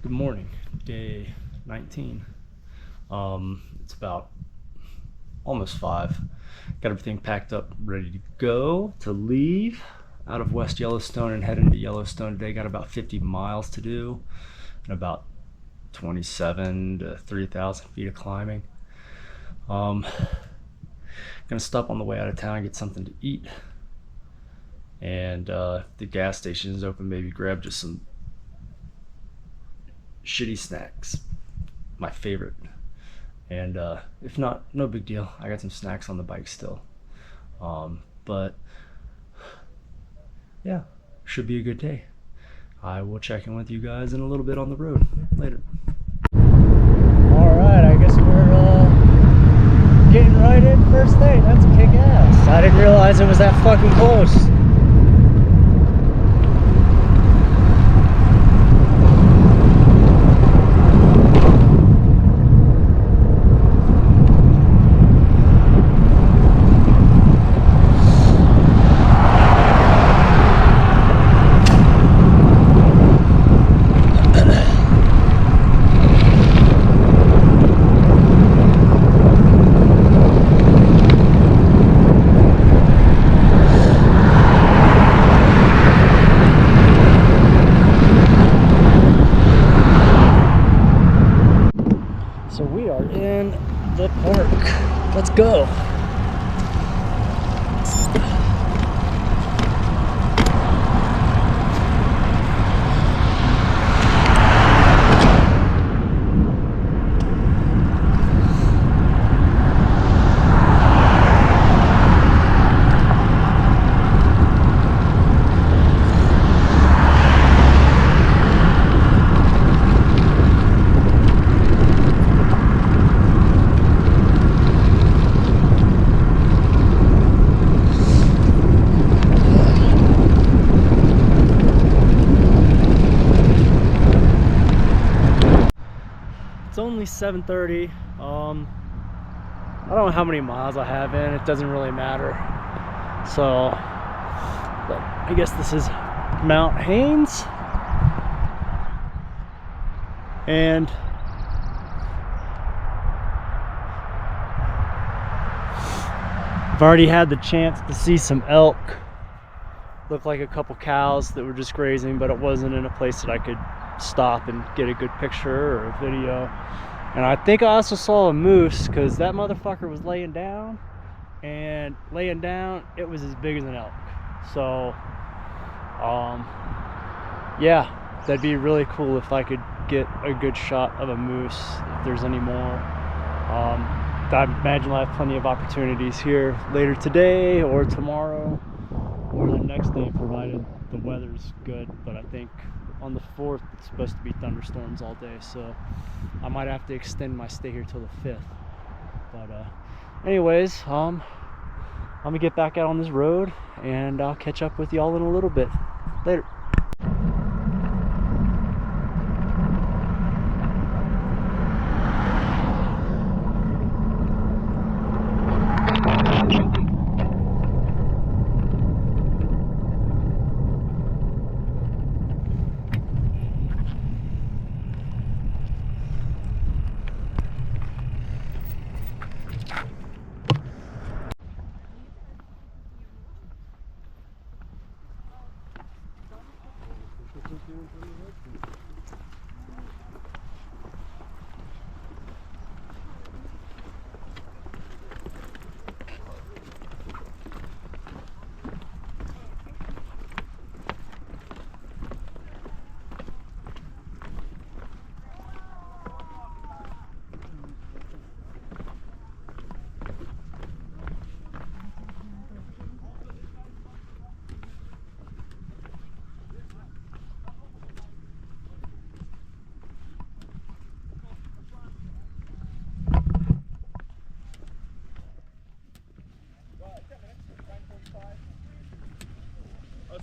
Good morning, day 19. It's about almost 5. Got everything packed up, ready to go, to leave out of West Yellowstone and head into Yellowstone today. Got about 50 miles to do and about 27 to 3,000 feet of climbing. Gonna stop on the way out of town and get something to eat. And if the gas station is open, maybe grab just some shitty snacks, my favorite. And if not, no big deal. I got some snacks on the bike still. But yeah, should be a good day. I will check in with you guys in a little bit on the road. Later. Alright, I guess we're getting right in first thing. That's kick ass. I didn't realize it was that fucking close. So we are in the park. Let's go. It's only 7:30. I don't know how many miles I have in. It doesn't really matter. So, but I guess this is Mount Haynes, and I've already had the chance to see some elk. Looked like a couple cows that were just grazing, but it wasn't in a place that I could stop and get a good picture or a video. And I think I also saw a moose, because that motherfucker was laying down, and laying down it was as big as an elk. So yeah, that'd be really cool if I could get a good shot of a moose, if there's any more. I imagine I'll have plenty of opportunities here later today or tomorrow or the next day, provided the weather's good. But I think on the 4th it's supposed to be thunderstorms all day, so I might have to extend my stay here till the 5th. But anyways, I'm gonna get back out on this road and I'll catch up with y'all in a little bit. Later.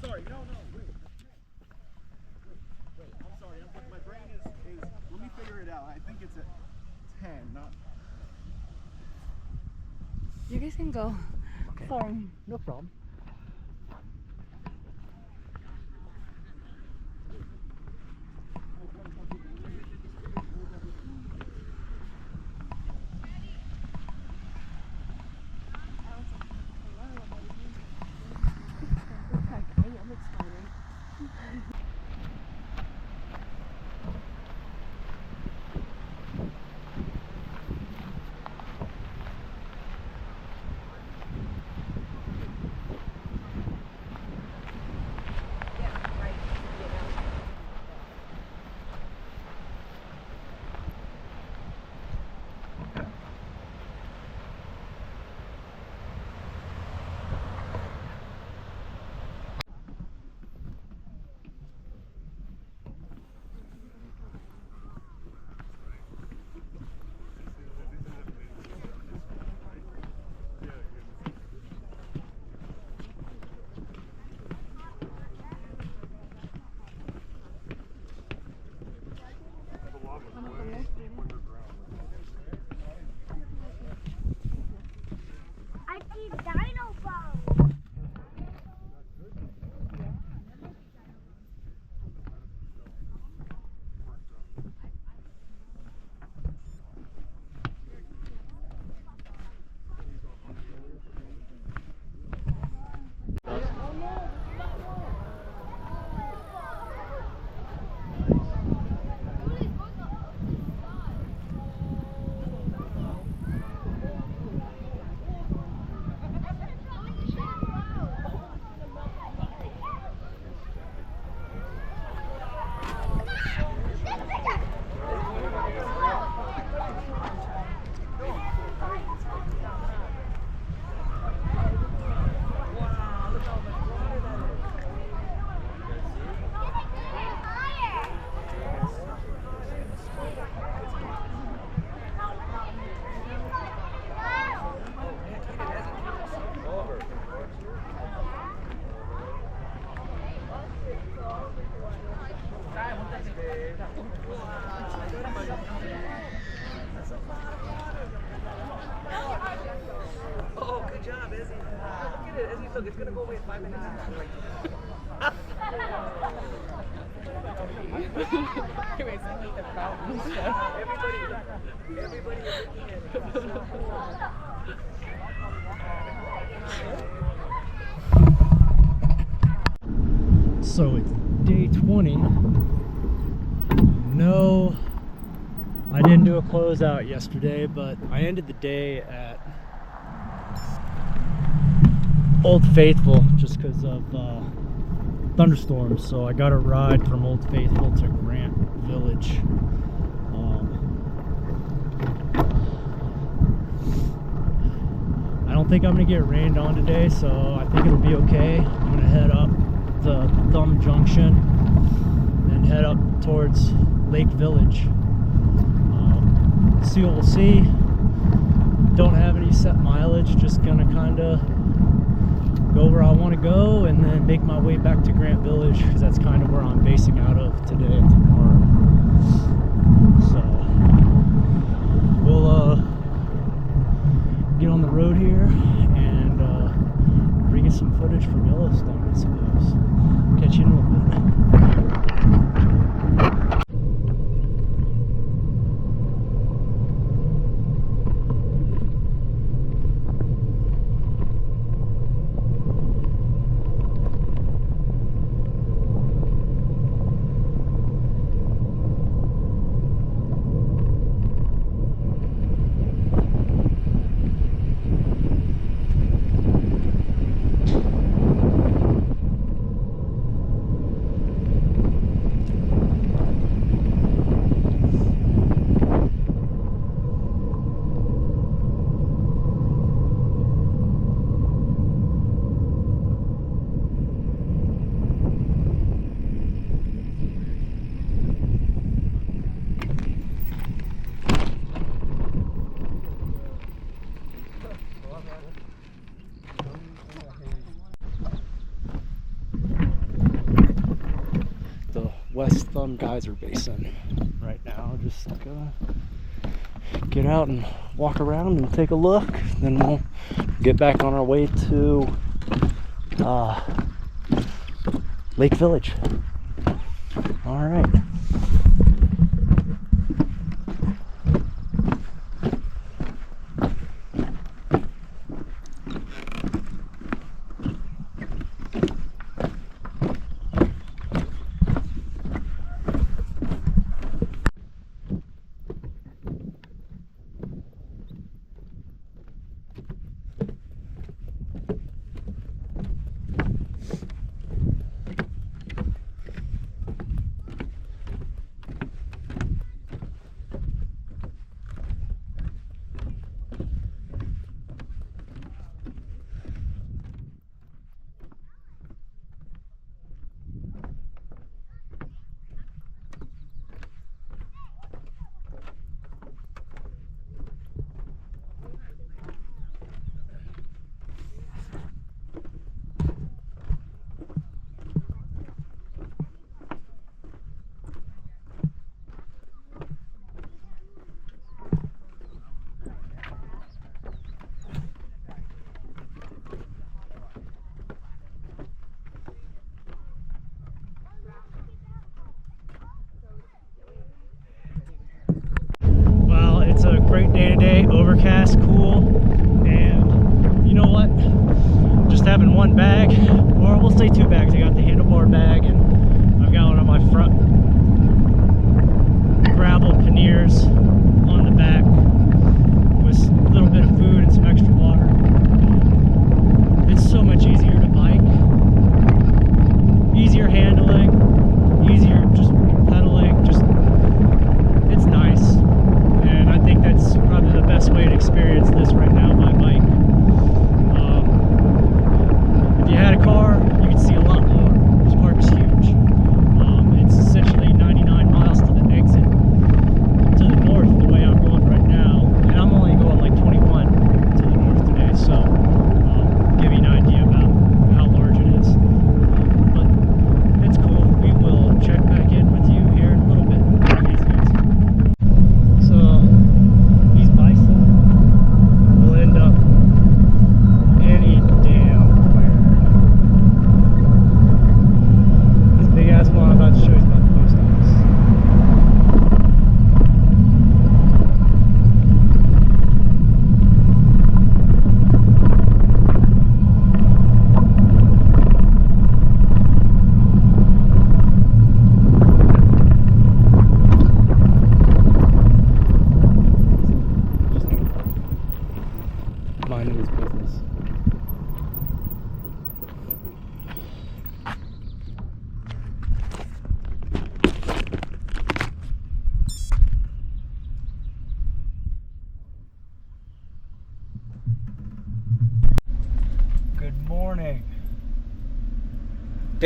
Sorry, no, wait. Wait, I'm sorry. My brain is, let me figure it out. I think it's at 10, not... You guys can go. Okay. Sorry. No problem. Oh, good job, Izzy. Look at it, Izzy. Look, it's gonna go away in 5 minutes. Everybody is looking at it. So it's day 20. No, I didn't do a closeout yesterday, but I ended the day at Old Faithful just because of thunderstorms. So I got a ride from Old Faithful to Grant Village. I don't think I'm gonna get rained on today, so I think it'll be okay. I'm gonna head up the Thumb Junction and head up towards Lake Village. See what we'll see. Don't have any set mileage, just gonna kind of go where I want to go and then make my way back to Grant Village because that's kind of where I'm basing out of today and tomorrow. So we'll get on the road here and bring you some footage from Yellowstone, I suppose. Catch you in a little bit. West Thumb Geyser Basin right now. Just gonna get out and walk around and take a look. Then we'll get back on our way to Lake Village. All right.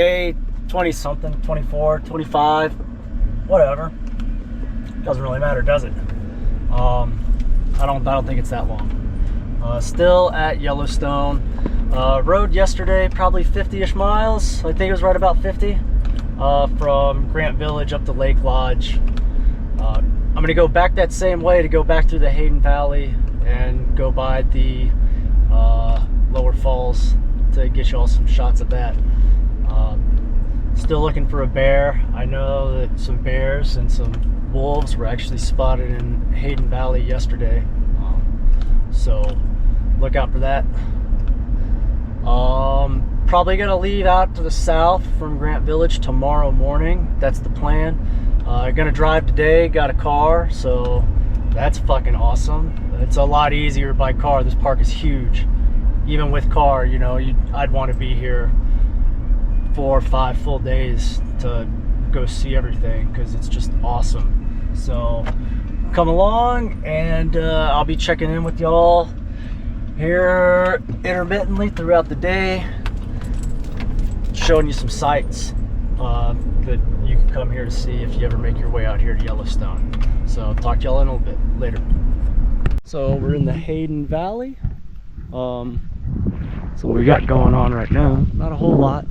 day 20 something, 24, 25, whatever. Doesn't really matter, does it? I don't think it's that long. Still at Yellowstone. Rode yesterday probably 50-ish miles. I think it was right about 50 from Grant Village up to Lake Lodge. I'm gonna go back that same way to go back through the Hayden Valley and go by the lower falls to get you all some shots of that. Still looking for a bear. I know that some bears and some wolves were actually spotted in Hayden Valley yesterday, so look out for that. Probably gonna leave out to the south from Grant Village tomorrow morning. That's the plan. Gonna drive today, got a car, so that's fucking awesome. It's a lot easier by car. This park is huge. Even with car, you know, I'd want to be here 4 or 5 full days to go see everything because it's just awesome. So come along, and I'll be checking in with y'all here intermittently throughout the day, showing you some sights that you can come here to see if you ever make your way out here to Yellowstone. So talk to y'all in a little bit later. So we're in the Hayden Valley. So what we got going on right now, not a whole lot.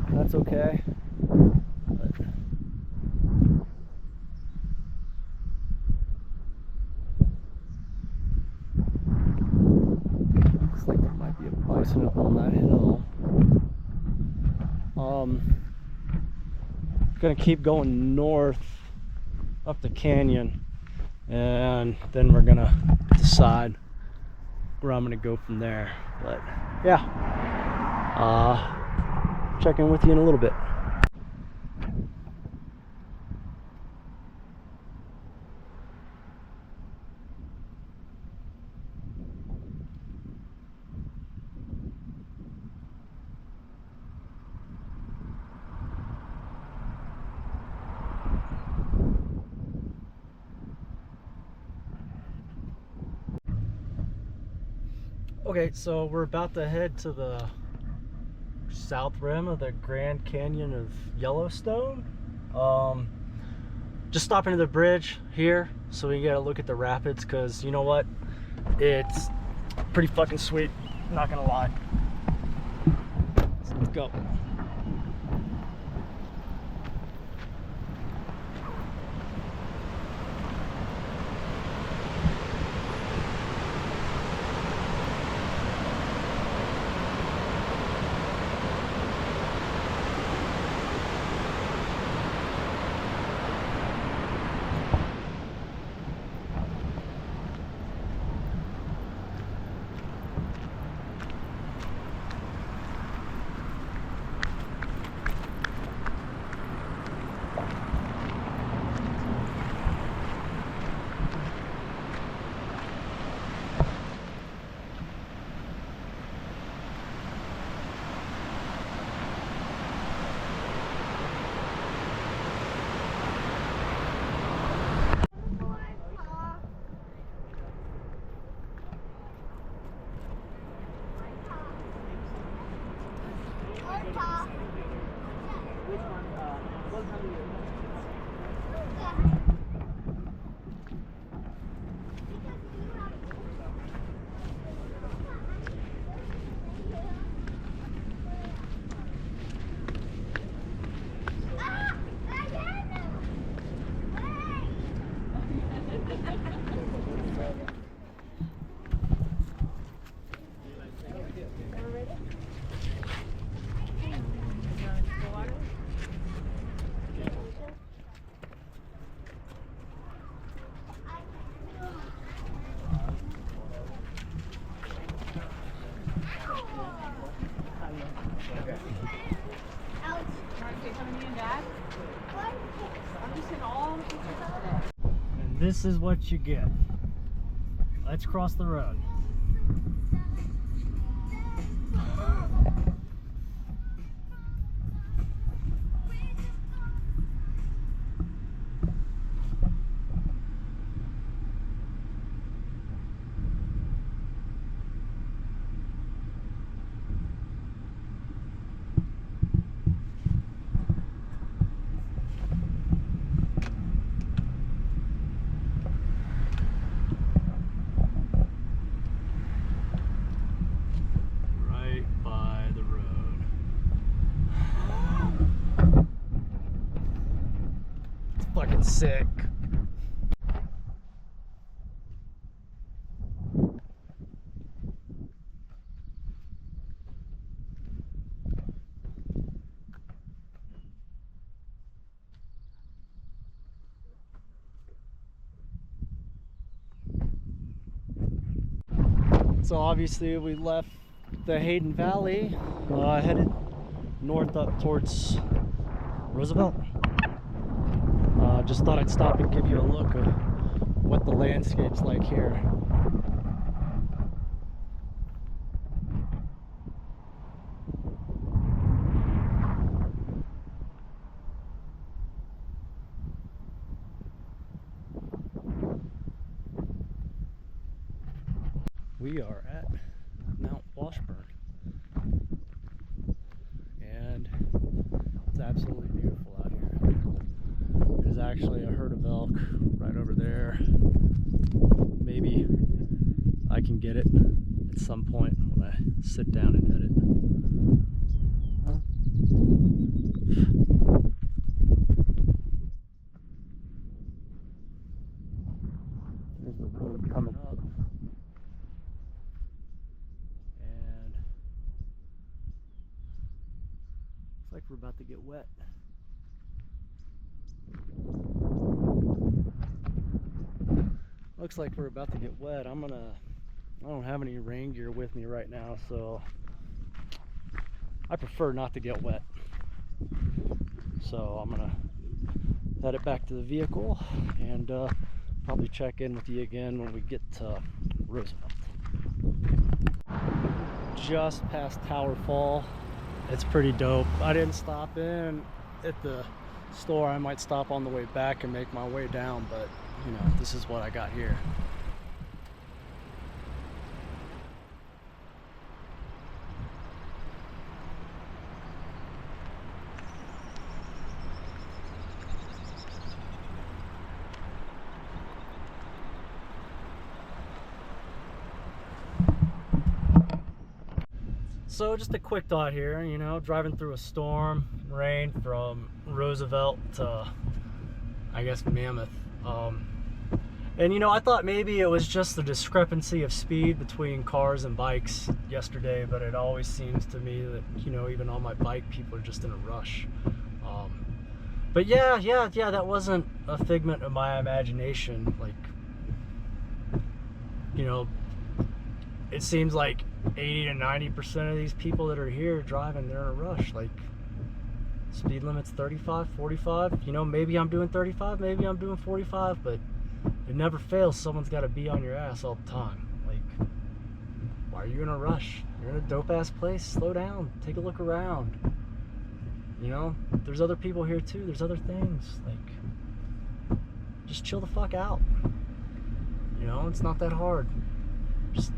That's okay. But looks like there might be a bison up on that hill. Gonna keep going north up the canyon, and then we're gonna decide where I'm gonna go from there. But yeah, check in with you in a little bit. Okay, so we're about to head to the south rim of the Grand Canyon of Yellowstone. Just stopping at the bridge here so we get a look at the rapids, because you know what? It's pretty fucking sweet, not gonna lie. So let's go. And this is what you get. Let's cross the road. fucking sick. So obviously we left the Hayden Valley, headed north up towards Roosevelt. Just thought I'd stop and give you a look of what the landscape's like here. We are at Mount Washburn, and it's absolutely beautiful out here. There's actually a herd of elk right over there. Maybe I can get it at some point when I sit down and edit. There's the road coming up. And looks like we're about to get wet. Looks like we're about to get wet. I don't have any rain gear with me right now, so I prefer not to get wet. So I'm gonna head it back to the vehicle and probably check in with you again when we get to Roosevelt. Just past Tower Fall. It's pretty dope. I didn't stop in at the store. I might stop on the way back and make my way down, but you know, this is what I got here. So just a quick thought here, you know, driving through a storm, rain from Roosevelt to, I guess, Mammoth. And you know, I thought maybe it was just the discrepancy of speed between cars and bikes yesterday, but it always seems to me that, you know, even on my bike, people are just in a rush. But yeah, that wasn't a figment of my imagination. Like, you know, it seems like 80 to 90% of these people that are here driving, they're in a rush. Like, speed limit's 35, 45. You know, maybe I'm doing 35, maybe I'm doing 45, but it never fails. Someone's got to be on your ass all the time. Like, why are you in a rush? You're in a dope ass place. Slow down. Take a look around. You know, there's other people here too. There's other things. Like, just chill the fuck out. You know, it's not that hard. Just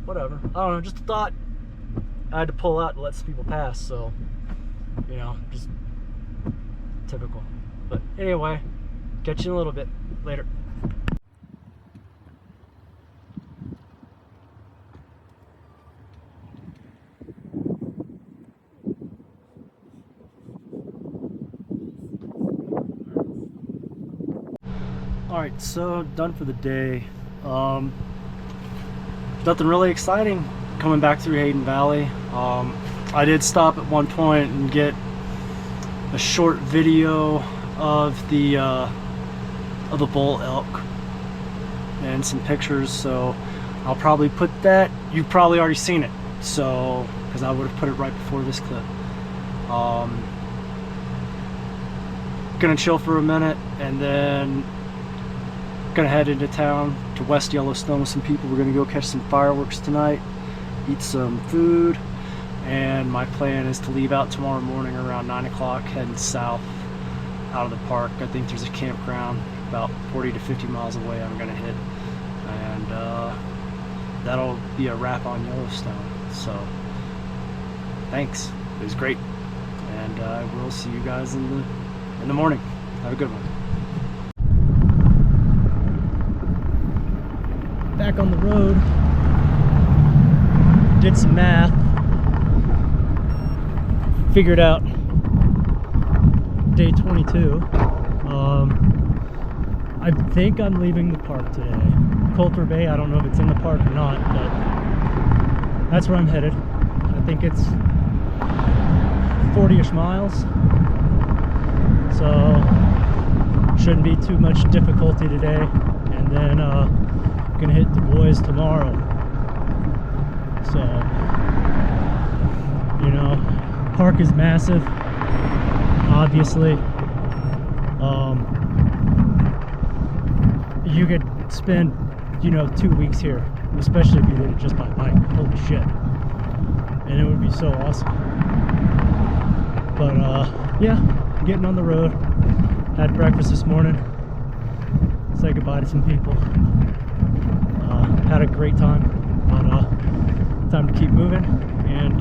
whatever. I don't know. Just a thought. I had to pull out to let some people pass. So, you know, just typical. But anyway, catch you in a little bit. Later. Alright, so done for the day. Nothing really exciting coming back through Hayden Valley. I did stop at one point and get a short video of the bull elk and some pictures, so I'll probably put that. You've probably already seen it, so because I would have put it right before this clip. Gonna chill for a minute and then gonna head into town to West Yellowstone with some people. We're gonna go catch some fireworks tonight, eat some food, and my plan is to leave out tomorrow morning around 9 o'clock, heading south out of the park. I think there's a campground about 40 to 50 miles away I'm gonna hit, and that'll be a wrap on Yellowstone. So thanks, it was great, and I will see you guys in the morning. Have a good one. Back on the road, did some math, figured out day 22 I think I'm leaving the park today. Colter Bay, I don't know if it's in the park or not, but that's where I'm headed. I think it's 40-ish miles, so shouldn't be too much difficulty today. And then gonna hit Du Bois tomorrow. So, you know, park is massive, obviously. You could spend, you know, 2 weeks here, especially if you did it just by bike. Holy shit. And it would be so awesome. But yeah, getting on the road. Had breakfast this morning. Say goodbye to some people. Had a great time. But time to keep moving and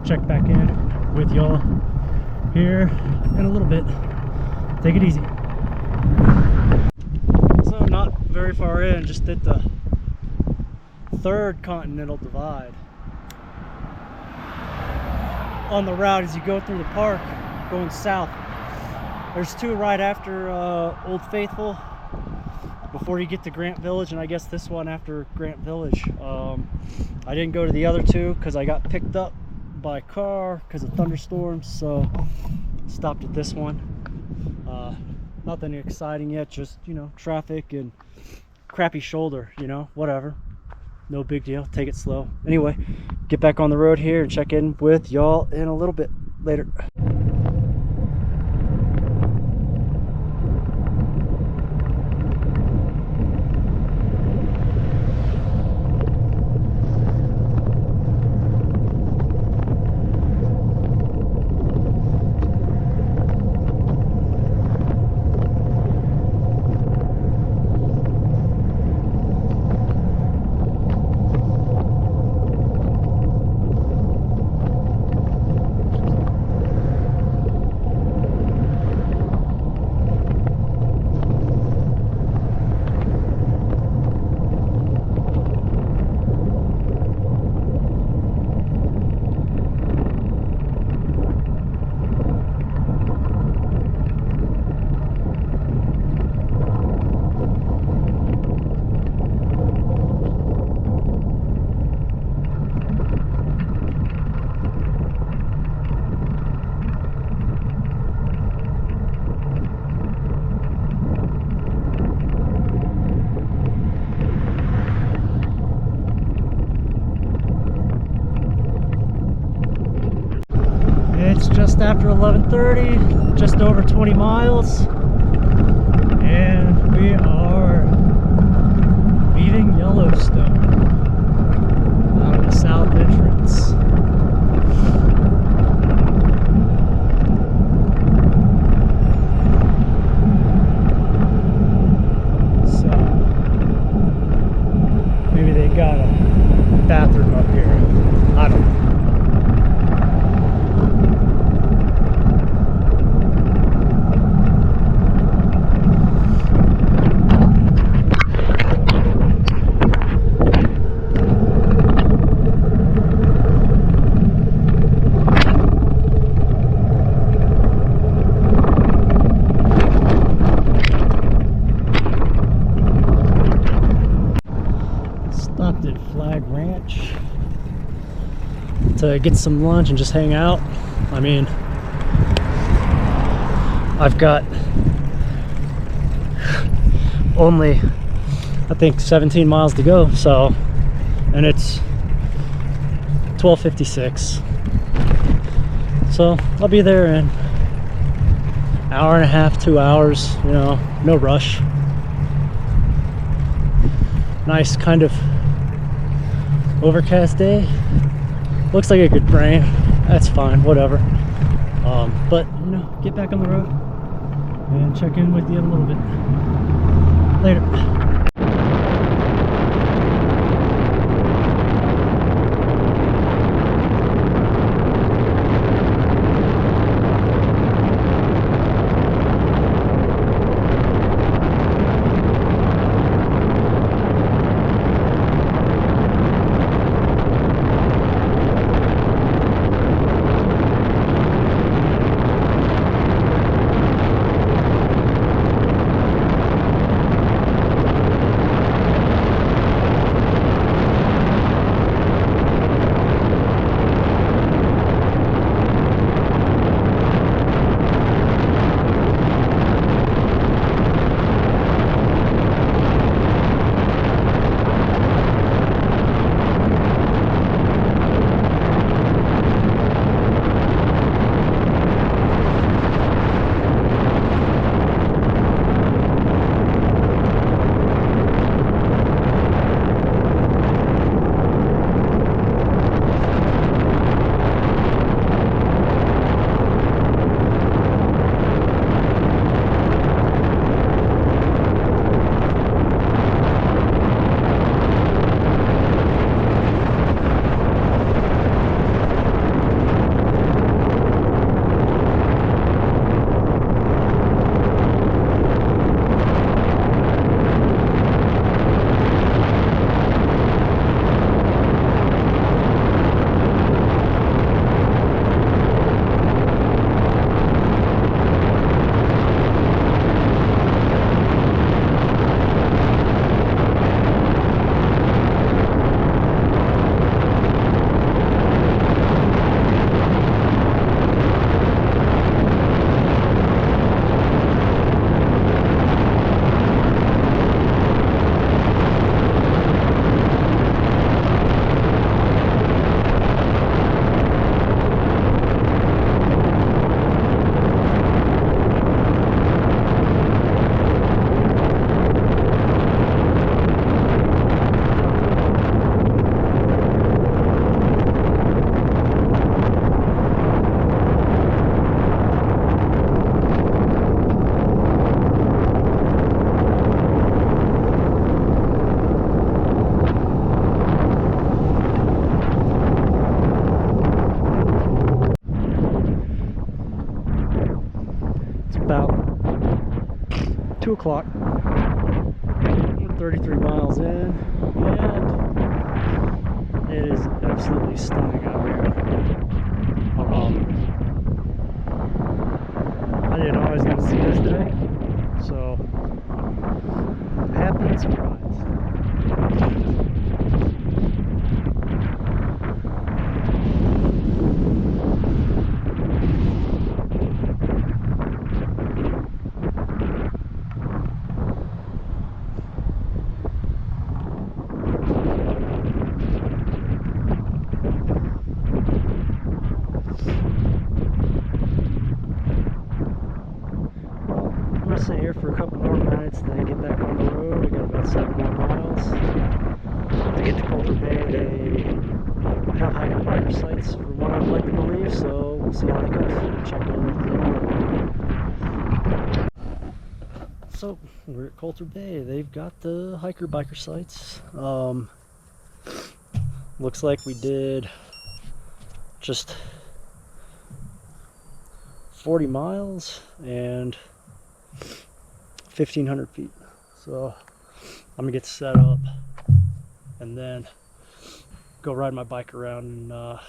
check back in with y'all here in a little bit. Take it easy. So not very far in, just at the third Continental Divide. On the route as you go through the park, going south. There's two right after Old Faithful, before you get to Grant Village, and I guess this one after Grant Village. I didn't go to the other two because I got picked up by car because of thunderstorms, so stopped at this one. Nothing exciting yet, just, you know, traffic and crappy shoulder, you know, whatever. No big deal, take it slow. Anyway, get back on the road here and check in with y'all in a little bit later. It's just after 11:30, just over 20 miles, and we are leaving Yellowstone out of the south entrance. So maybe they got a bathroom up here. I don't know. Stopped at Flag Ranch to get some lunch and just hang out. I mean, I've got only, I think, 17 miles to go, so, and it's 12:56, so I'll be there in an hour and a half, 2 hours, you know, no rush. Nice kind of overcast day. Looks like it could rain. That's fine, whatever. But, you know, get back on the road and check in with you in a little bit later. 2 o'clock. We're 33 miles in, and it is absolutely stunning out here. I didn't know I was going to see this today, so happy and surprised. I'm gonna sit here for a couple more minutes, then get back on the road. We got about 7 more miles to get to Colter Bay. They have hiker biker sites, from what I'd like to believe, so we'll see how they go. Check in with them. So we're at Colter Bay. They've got the hiker biker sites. Looks like we did just 40 miles and 1,500 feet. So I'm gonna get set up and then go ride my bike around and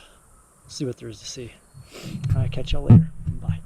see what there is to see. I'll catch y'all later. Bye.